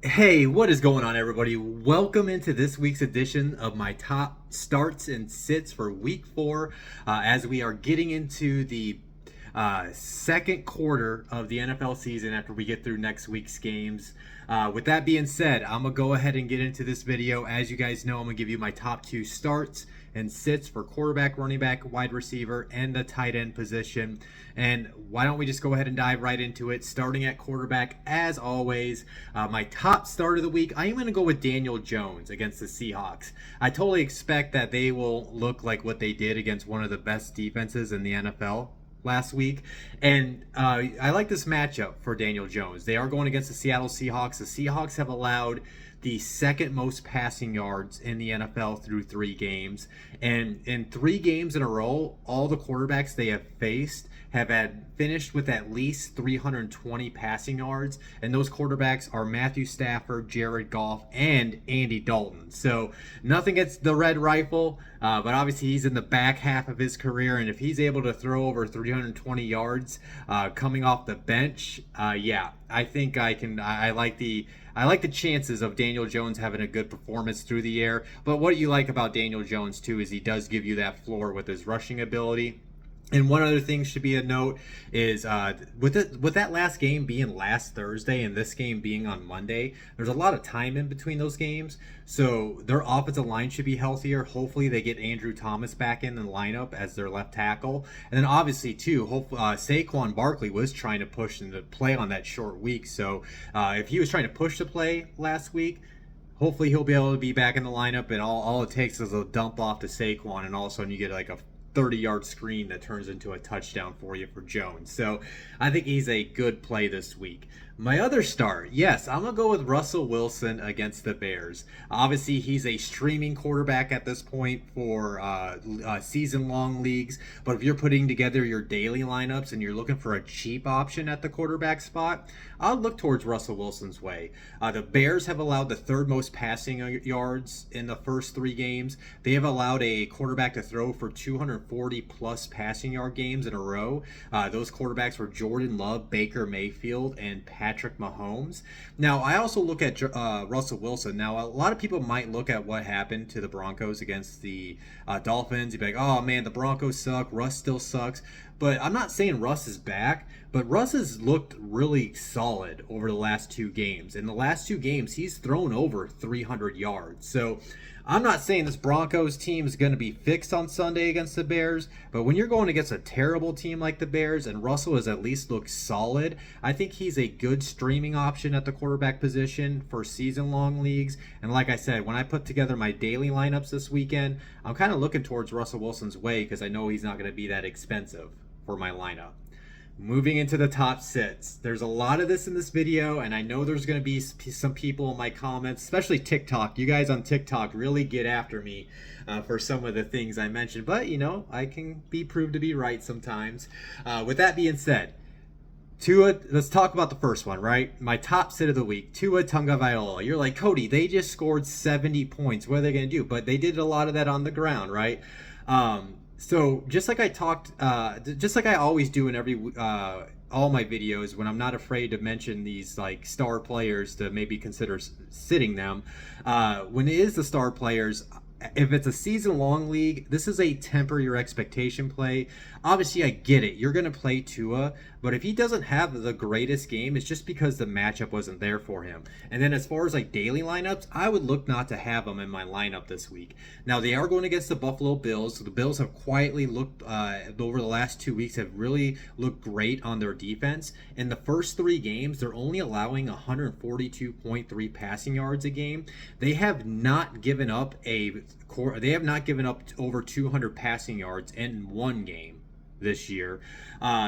Hey, what is going on, everybody? Welcome into this week's edition of my top starts and sits for week four as we are getting into the second quarter of the NFL season after we get through next week's games. With that being said, I'm going to go ahead and get into this video. As you guys know, I'm going to give you my top two starts and sits for quarterback, running back, wide receiver, and the tight end position. And why don't we just go ahead and dive right into it? Starting at quarterback, as always, my top start of the week, I am going to go with Daniel Jones against the Seahawks. I totally expect that they will look like what they did against one of the best defenses in the NFL last week. And I like this matchup for Daniel Jones. They are going against the Seattle Seahawks. The Seahawks have allowed the second most passing yards in the NFL through 3 games. And in 3 games in a row, all the quarterbacks they have faced have had finished with at least 320 passing yards, and those quarterbacks are Matthew Stafford, Jared Goff, and Andy Dalton. So nothing against the Red Rifle, but obviously he's in the back half of his career, and if he's able to throw over 320 yards coming off the bench, yeah, I think I can. I like the chances of Daniel Jones having a good performance through the air. But what you like about Daniel Jones too is he does give you that floor with his rushing ability. And one other thing should be a note is with that last game being last Thursday and this game being on Monday, there's a lot of time in between those games. So their offensive line should be healthier. Hopefully they get Andrew Thomas back in the lineup as their left tackle. And then obviously too, Saquon Barkley was trying to push and to play on that short week. So if he was trying to push the play last week, hopefully he'll be able to be back in the lineup. And all it takes is a dump off to Saquon, and all of a sudden you get like a 30-yard screen that turns into a touchdown for you for Jones. So I think he's a good play this week. My other start, yes, I'm going to go with Russell Wilson against the Bears. Obviously, he's a streaming quarterback at this point for season-long leagues, but if you're putting together your daily lineups and you're looking for a cheap option at the quarterback spot, I'll look towards Russell Wilson's way. The Bears have allowed the third most passing yards in the first 3 games. They have allowed a quarterback to throw for 240-plus passing yard games in a row. Those quarterbacks were Jordan Love, Baker Mayfield, and Patrick Mahomes. Now, I also look at Russell Wilson. Now, a lot of people might look at what happened to the Broncos against the Dolphins. You'd be like, oh man, the Broncos suck. Russ still sucks. But I'm not saying Russ is back, but Russ has looked really solid over the last 2 games. In the last 2 games, he's thrown over 300 yards. So I'm not saying this Broncos team is going to be fixed on Sunday against the Bears, but when you're going against a terrible team like the Bears and Russell has at least looked solid, I think he's a good streaming option at the quarterback position for season-long leagues. And like I said, when I put together my daily lineups this weekend, I'm kind of looking towards Russell Wilson's way because I know he's not going to be that expensive for my lineup. Moving into the top sits. There's a lot of this in this video, and I know there's going to be some people in my comments, especially TikTok. You guys on TikTok really get after me for some of the things I mentioned, but you know, I can be proved to be right sometimes. With that being said, Tua, let's talk about the first one, right? My top sit of the week, Tua Tagovailoa. You're like, Cody, they just scored 70 points. What are they going to do? But they did a lot of that on the ground, right? So just like just like I always do in every all my videos, when I'm not afraid to mention these like star players to maybe consider sitting them, when it is the star players, if it's a season-long league, this is a temper your expectation play. Obviously, I get it. You're going to play Tua, but if he doesn't have the greatest game, it's just because the matchup wasn't there for him. And then as far as like daily lineups, I would look not to have him in my lineup this week. Now, they are going against the Buffalo Bills. So the Bills have quietly looked, over the last 2 weeks, have really looked great on their defense. In the first 3 games, they're only allowing 142.3 passing yards a game. They have not given up over 200 passing yards in 1 game this year.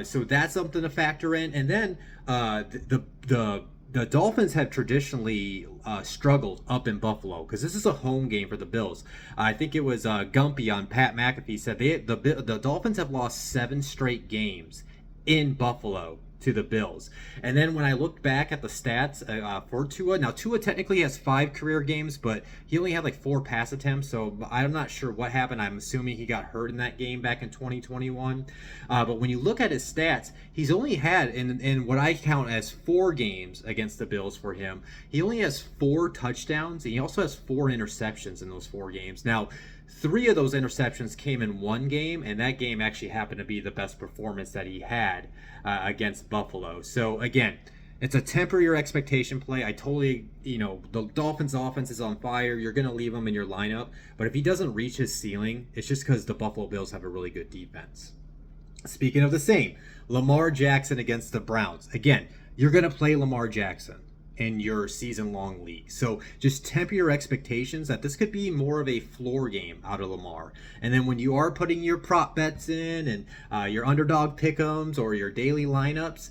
So that's something to factor in. And then the Dolphins have traditionally struggled up in Buffalo because this is a home game for the Bills. I think it was Gumpy on Pat McAfee said the Dolphins have lost 7 straight games in Buffalo to the Bills. And then when I looked back at the stats for Tua, now Tua technically has 5 career games, but he only had like 4 pass attempts, so I'm not sure what happened. I'm assuming he got hurt in that game back in 2021. But when you look at his stats, he's only had in what I count as 4 games against the Bills for him. He only has 4 touchdowns, and he also has 4 interceptions in those 4 games. Now, 3 of those interceptions came in one game, and that game actually happened to be the best performance that he had against Buffalo. So again, it's a temper your expectation play. I totally, the Dolphins' offense is on fire. You're going to leave him in your lineup. But if he doesn't reach his ceiling, it's just because the Buffalo Bills have a really good defense. Speaking of the same, Lamar Jackson against the Browns. Again, you're going to play Lamar Jackson in your season-long league. So just temper your expectations that this could be more of a floor game out of Lamar. And then when you are putting your prop bets in and your underdog pick'ems or your daily lineups,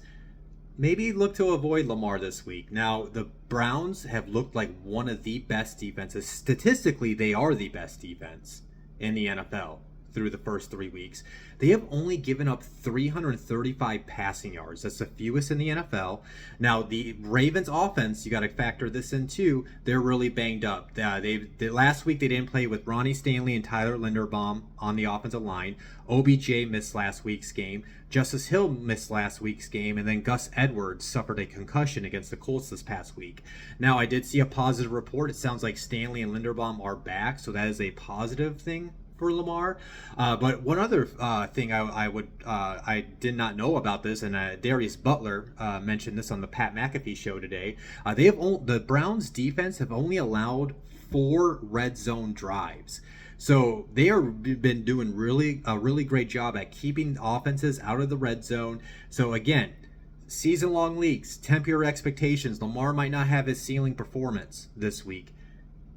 maybe look to avoid Lamar this week. Now, the Browns have looked like one of the best defenses. Statistically, they are the best defense in the NFL through the first 3 weeks. They have only given up 335 passing yards. That's the fewest in the NFL. Now, the Ravens offense, you got to factor this in too. They're really banged up. Last week they didn't play with Ronnie Stanley and Tyler Linderbaum on the offensive line. OBJ missed last week's game. Justice Hill missed last week's game, and then Gus Edwards suffered a concussion against the Colts this past week. Now, I did see a positive report. It sounds like Stanley and Linderbaum are back, so that is a positive thing for Lamar. But one other thing I did not know about this, and Darius Butler mentioned this on the Pat McAfee show today. The Browns defense have only allowed 4 red zone drives. So they have been doing a really great job at keeping offenses out of the red zone. So again, season-long leagues, temper your expectations. Lamar might not have his ceiling performance this week.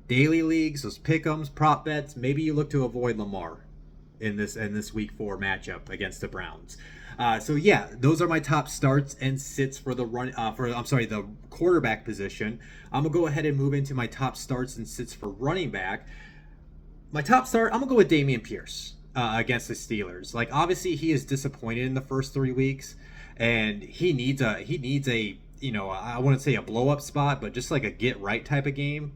Daily leagues, those pick'ems, prop bets, maybe you look to avoid Lamar in this week 4 matchup against the Browns. So yeah, those are my top starts and sits for the quarterback position. I'm gonna go ahead and move into my top starts and sits for running back. My top start, I'm gonna go with Dameon Pierce against the Steelers. Like, obviously he is disappointed in the first 3 weeks, and he needs a I wouldn't say a blow up spot, but just like a get right type of game.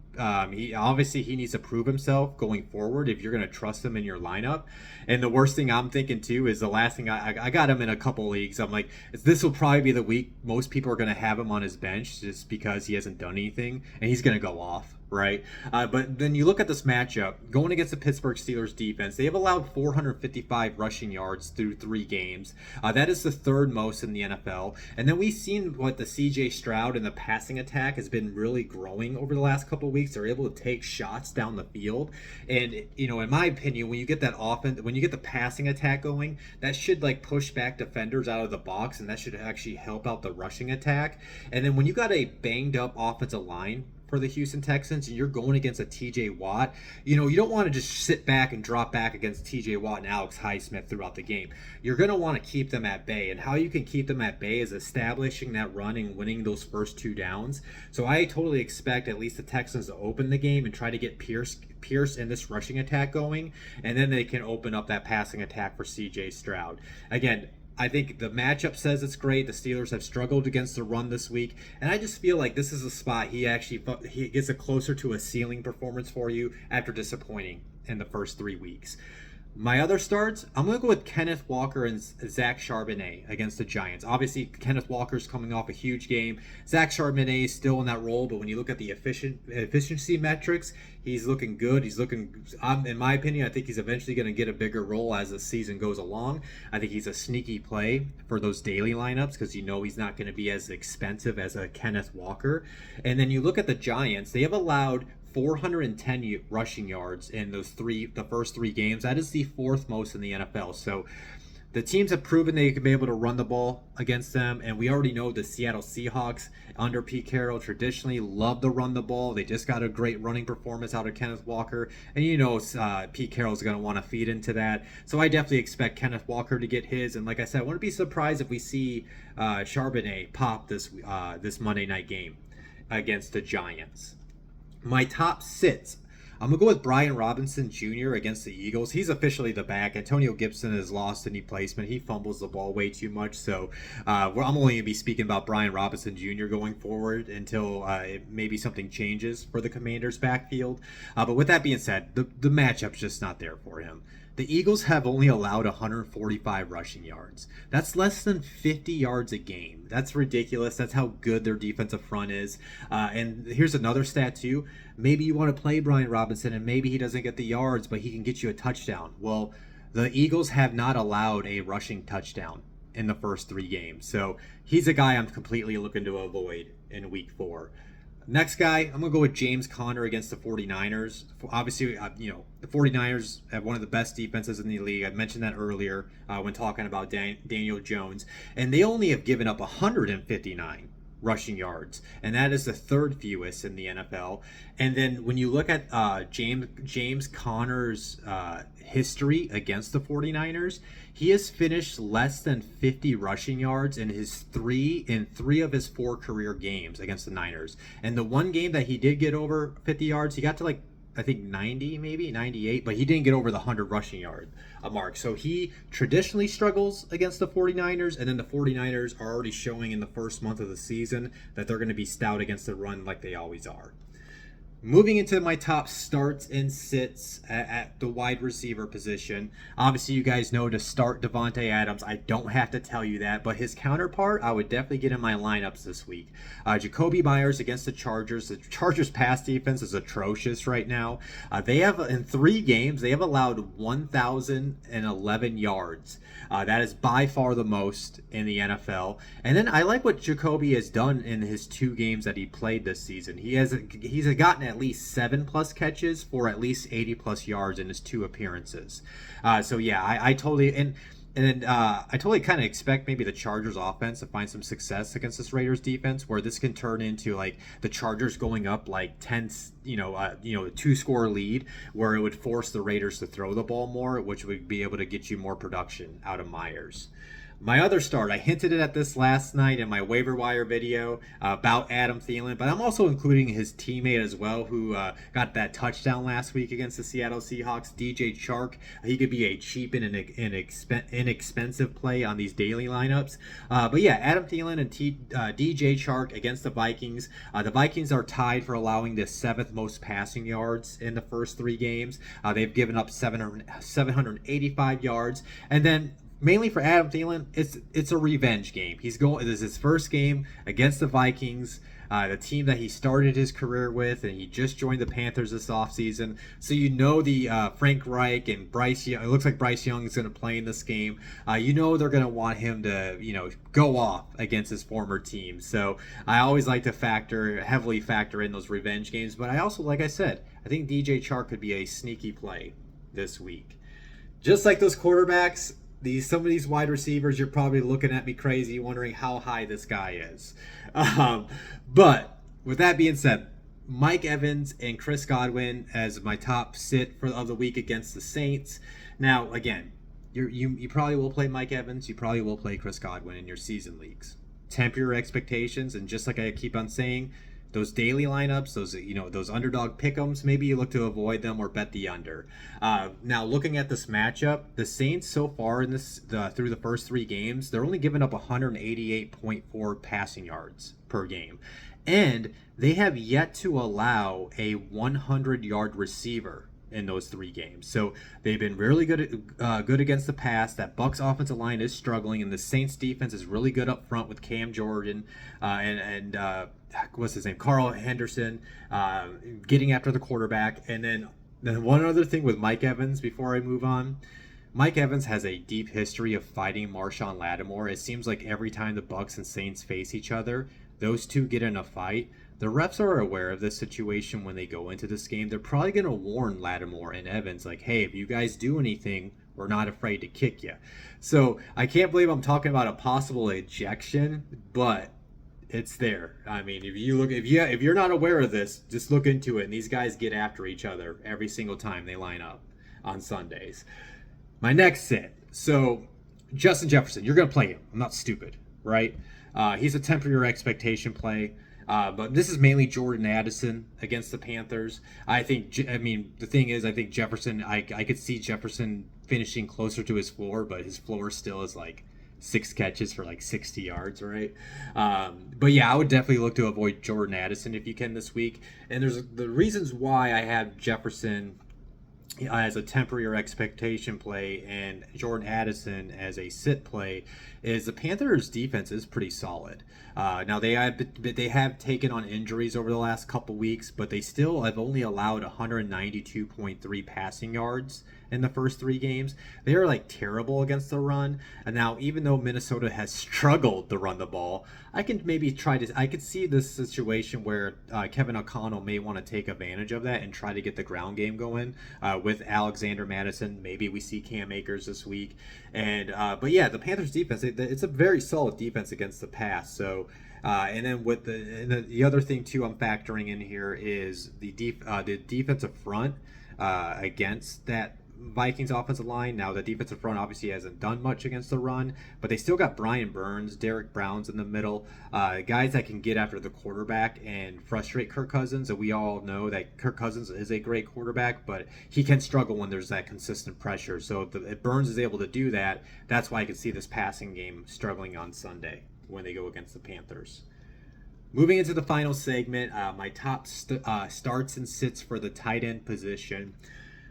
He needs to prove himself going forward if you're going to trust him in your lineup. And the worst thing I'm thinking too is the last thing I got him in a couple leagues. I'm like, this will probably be the week most people are going to have him on his bench just because he hasn't done anything, and he's going to go off. Right. But then you look at this matchup going against the Pittsburgh Steelers defense. They have allowed 455 rushing yards through 3 games. That is the 3rd most in the NFL. And then we've seen what the CJ Stroud and the passing attack has been really growing over the last couple of weeks. They're able to take shots down the field. And, in my opinion, when you get that offense, when you get the passing attack going, that should like push back defenders out of the box, and that should actually help out the rushing attack. And then when you got a banged up offensive line for the Houston Texans and you're going against a TJ Watt, you don't want to just sit back and drop back against TJ Watt and Alex Highsmith throughout the game. You're going to want to keep them at bay, and how you can keep them at bay is establishing that run and winning those first 2 downs. So I totally expect at least the Texans to open the game and try to get Pierce in this rushing attack going, and then they can open up that passing attack for CJ Stroud. Again, I think the matchup says it's great. The Steelers have struggled against the run this week, and I just feel like this is a spot he gets a closer to a ceiling performance for you after disappointing in the first 3 weeks. My other starts, I'm going to go with Kenneth Walker and Zach Charbonnet against the Giants. Obviously, Kenneth Walker's coming off a huge game. Zach Charbonnet is still in that role, but when you look at the efficiency metrics, he's looking good. In my opinion, I think he's eventually going to get a bigger role as the season goes along. I think he's a sneaky play for those daily lineups because he's not going to be as expensive as a Kenneth Walker. And then you look at the Giants, they have allowed 410 rushing yards in the first 3 games. That is the 4th most in the NFL. So the teams have proven they can be able to run the ball against them, and we already know the Seattle Seahawks under Pete Carroll traditionally love to run the ball. They just got a great running performance out of Kenneth Walker, and Pete Carroll's going to want to feed into that. So I definitely expect Kenneth Walker to get his, and like I said, I wouldn't be surprised if we see Charbonnet pop this Monday night game against the Giants. My top sits, I'm going to go with Brian Robinson Jr. against the Eagles. He's officially the back. Antonio Gibson has lost any placement. He fumbles the ball way too much. So I'm only going to be speaking about Brian Robinson Jr. going forward until maybe something changes for the Commanders' backfield. But with that being said, the matchup's just not there for him. The Eagles have only allowed 145 rushing yards. That's less than 50 yards a game. That's ridiculous. That's how good their defensive front is. And here's another stat, too. Maybe you want to play Brian Robinson, and maybe he doesn't get the yards, but he can get you a touchdown. Well, the Eagles have not allowed a rushing touchdown in the first 3 games. So he's a guy I'm completely looking to avoid in week 4. Next guy, I'm going to go with James Conner against the 49ers. Obviously, the 49ers have one of the best defenses in the league. I mentioned that earlier when talking about Daniel Jones. And they only have given up 159 rushing yards, and that is the 3rd fewest in the NFL. And then when you look at James Conner's history against the 49ers, he has finished less than 50 rushing yards in three of his 4 career games against the Niners. And the one game that he did get over 50 yards, he got to I think 90, maybe 98, but he didn't get over the 100 rushing yard mark. So he traditionally struggles against the 49ers, and then the 49ers are already showing in the first month of the season that they're going to be stout against the run like they always are. Moving into my top starts and sits at the wide receiver position. Obviously, you guys know to start Davante Adams. I don't have to tell you that, but his counterpart, I would definitely get in my lineups this week. Jacoby Myers against the Chargers. The Chargers' pass defense is atrocious right now. They have, in 3 games, they have allowed 1,011 yards. That is by far the most in the NFL. And then I like what Jacoby has done in his 2 games that he played this season. He's gotten at least 7+ catches for at least 80+ yards in his 2 appearances. So yeah, I totally I totally kind of expect maybe the Chargers offense to find some success against this Raiders defense, where this can turn into like the Chargers going up like 10, 2-score lead, where it would force the Raiders to throw the ball more, which would be able to get you more production out of Myers. My other start, I hinted at this last night in my waiver wire video about Adam Thielen, but I'm also including his teammate as well, who got that touchdown last week against the Seattle Seahawks, DJ Chark. He could be a cheap and inexpensive play on these daily lineups. But yeah, Adam Thielen and DJ Chark against the Vikings. The Vikings are tied for allowing the 7th most passing yards in the first 3 games. They've given up 785 yards. And then mainly for Adam Thielen, it's a revenge game. This is his first game against the Vikings, the team that he started his career with, and he just joined the Panthers this offseason. So the Frank Reich and Bryce Young, it looks like Bryce Young is going to play in this game. They're going to want him to, go off against his former team. So I always like to heavily factor in those revenge games. But I also, like I said, I think DJ Chark could be a sneaky play this week. Just like those quarterbacks, some of these wide receivers, you're probably looking at me crazy, wondering how high this guy is. But with that being said, Mike Evans and Chris Godwin as my top sit of the week against the Saints. Now, again, you probably will play Mike Evans. You probably will play Chris Godwin in your season leagues. Temper your expectations, and just like I keep on saying, those daily lineups, those underdog pick'ems, maybe you look to avoid them or bet the under. Now, looking at this matchup, the Saints so far in through the first 3 games, they're only giving up 188.4 passing yards per game, and they have yet to allow a 100-yard receiver in those 3 games. So they've been really good against the pass. That Bucs offensive line is struggling, and the Saints defense is really good up front with Cam Jordan and what's his name, Carl Henderson, getting after the quarterback. And then one other thing with Mike Evans before I move on. Mike Evans has a deep history of fighting Marshawn Lattimore. It seems like every time the Bucs and Saints face each other, those two get in a fight. The refs are aware of this situation when they go into this game. They're probably going to warn Lattimore and Evans, like, hey, if you guys do anything, we're not afraid to kick you. So I can't believe I'm talking about a possible ejection, but it's there. I mean, if you're not aware of this, just look into it. And these guys get after each other every single time they line up on Sundays. My next sit. So Justin Jefferson, you're going to play him. I'm not stupid, right? He's a temper your expectation play. But this is mainly Jordan Addison against the Panthers. The thing is, I think Jefferson, I could see Jefferson finishing closer to his floor, but his floor still is like 6 catches for like 60 yards, right? But yeah, I would definitely look to avoid Jordan Addison if you can this week. And there's the reasons why I have Jefferson as a temporary expectation play and Jordan Addison as a sit play is the Panthers defense is pretty solid. Now they have taken on injuries over the last couple weeks, but they still have only allowed 192.3 passing yards in the first 3 games. They are like terrible against the run. And now even though Minnesota has struggled to run the ball, I could see this situation where Kevin O'Connell may want to take advantage of that and try to get the ground game going with Alexander Madison. Maybe we see Cam Akers this week. And but yeah, the Panthers defense, it's a very solid defense against the pass. So and then with the other thing too, I'm factoring in here is the defensive front against that Vikings offensive line. Now the defensive front obviously hasn't done much against the run, but they still got Brian Burns, Derek Brown's in the middle, guys that can get after the quarterback and frustrate Kirk Cousins. And we all know that Kirk Cousins is a great quarterback, but he can struggle when there's that consistent pressure. So if Burns is able to do that, that's why I could see this passing game struggling on Sunday when they go against the Panthers. Moving into the final segment, my top starts and sits for the tight end position.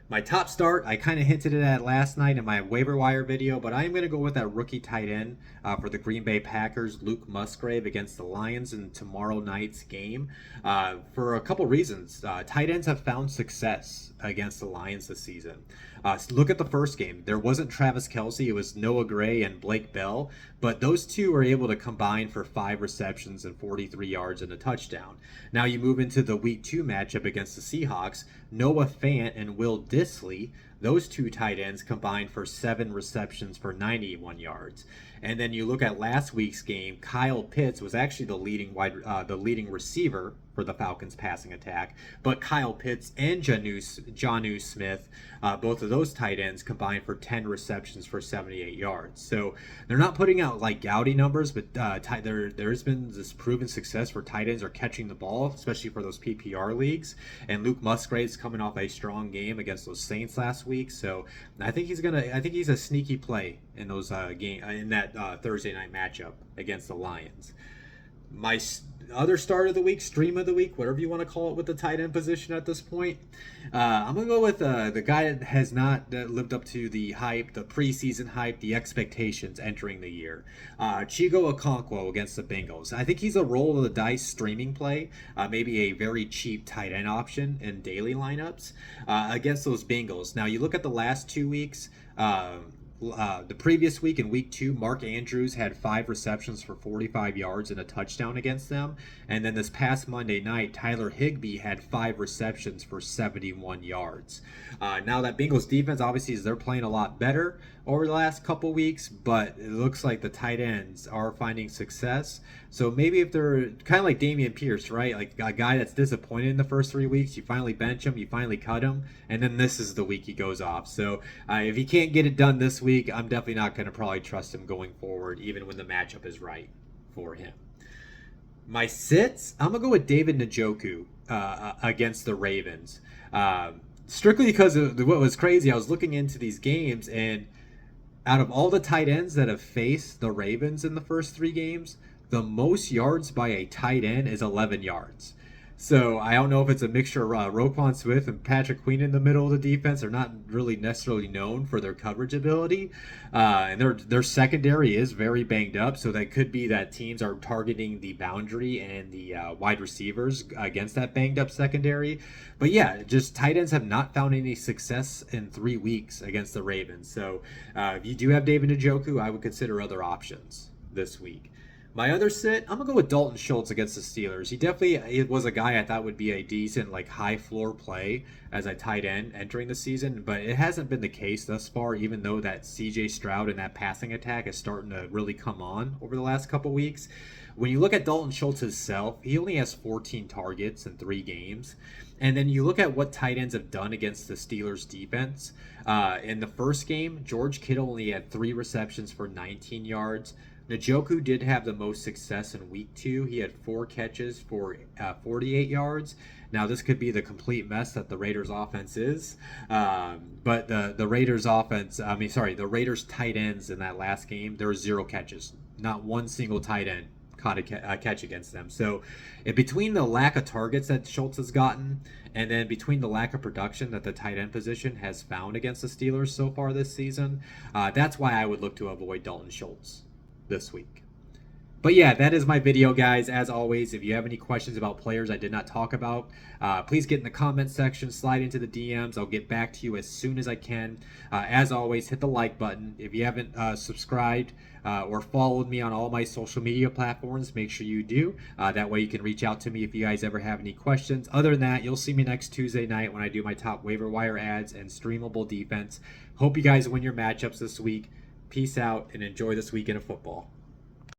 My top start, I kind of hinted at last night in my waiver wire video, but I am going to go with that rookie tight end for the Green Bay Packers, Luke Musgrave, against the Lions in tomorrow night's game for a couple reasons. Tight ends have found success against the Lions this season. Look at the first game. There wasn't Travis Kelce. It was Noah Gray and Blake Bell, but those two were able to combine for 5 receptions and 43 yards and a touchdown. Now you move into the Week 2 matchup against the Seahawks. Noah Fant and Will Dissly, those two tight ends combined for 7 receptions for 91 yards. And then you look at last week's game, Kyle Pitts was actually the leading receiver for the Falcons passing attack, but Kyle Pitts and Jonnu Smith, both of those tight ends combined for 10 receptions for 78 yards. So they're not putting out like gaudy numbers, but there's been this proven success where tight ends are catching the ball, especially for those PPR leagues. And Luke Musgrave's coming off a strong game against those Saints last week, so I think he's a sneaky play in those in that Thursday night matchup against the Lions. My other start of the week, stream of the week, whatever you want to call it with the tight end position at this point, I'm going to go with the guy that has not lived up to the hype, the preseason hype, the expectations entering the year. Chigo Okonkwo against the Bengals. I think he's a roll of the dice streaming play, maybe a very cheap tight end option in daily lineups against those Bengals. Now, you look at the last 2 weeks, the previous week in week 2, Mark Andrews had 5 receptions for 45 yards and a touchdown against them. And then this past Monday night, Tyler Higbee had 5 receptions for 71 yards. Now that Bengals defense, obviously, they're playing a lot better over the last couple weeks, but it looks like the tight ends are finding success. So maybe if they're kind of like Dameon Pierce, right? Like a guy that's disappointed in the first 3 weeks, you finally bench him, you finally cut him, and then this is the week he goes off. So if he can't get it done this week, I'm definitely not going to probably trust him going forward, even when the matchup is right for him. My sits, I'm going to go with David Njoku against the Ravens. Strictly because of what was crazy, I was looking into these games, and out of all the tight ends that have faced the Ravens in the first 3 games, the most yards by a tight end is 11 yards. So I don't know if it's a mixture of Roquan Smith and Patrick Queen in the middle of the defense. They're not really necessarily known for their coverage ability. And their secondary is very banged up. So that could be that teams are targeting the boundary and the wide receivers against that banged up secondary. But yeah, just tight ends have not found any success in 3 weeks against the Ravens. So if you do have David Njoku, I would consider other options this week. My other sit, I'm going to go with Dalton Schultz against the Steelers. He definitely was a guy I thought would be a decent, like, high floor play as a tight end entering the season, but it hasn't been the case thus far, even though that CJ Stroud and that passing attack is starting to really come on over the last couple weeks. When you look at Dalton Schultz himself, he only has 14 targets in 3 games. And then you look at what tight ends have done against the Steelers defense. In the first game, George Kittle only had 3 receptions for 19 yards. Njoku did have the most success in week 2. He had 4 catches for 48 yards. Now, this could be the complete mess that the Raiders offense is. But the Raiders offense, the Raiders tight ends in that last game, there were 0 catches. Not one single tight end caught a catch against them. So, between the lack of targets that Schultz has gotten, and then between the lack of production that the tight end position has found against the Steelers so far this season, that's why I would look to avoid Dalton Schultz this week. But yeah, that is my video, guys. As always, if you have any questions about players I did not talk about, please get in the comment section, slide into the DMs. I'll get back to you as soon as I can. As always, hit the like button. If you haven't subscribed or followed me on all my social media platforms, make sure you do. That way you can reach out to me if you guys ever have any questions. Other than that, you'll see me next Tuesday night when I do my top waiver wire ads and streamable defense. Hope you guys win your matchups this week. Peace out and enjoy this weekend of football.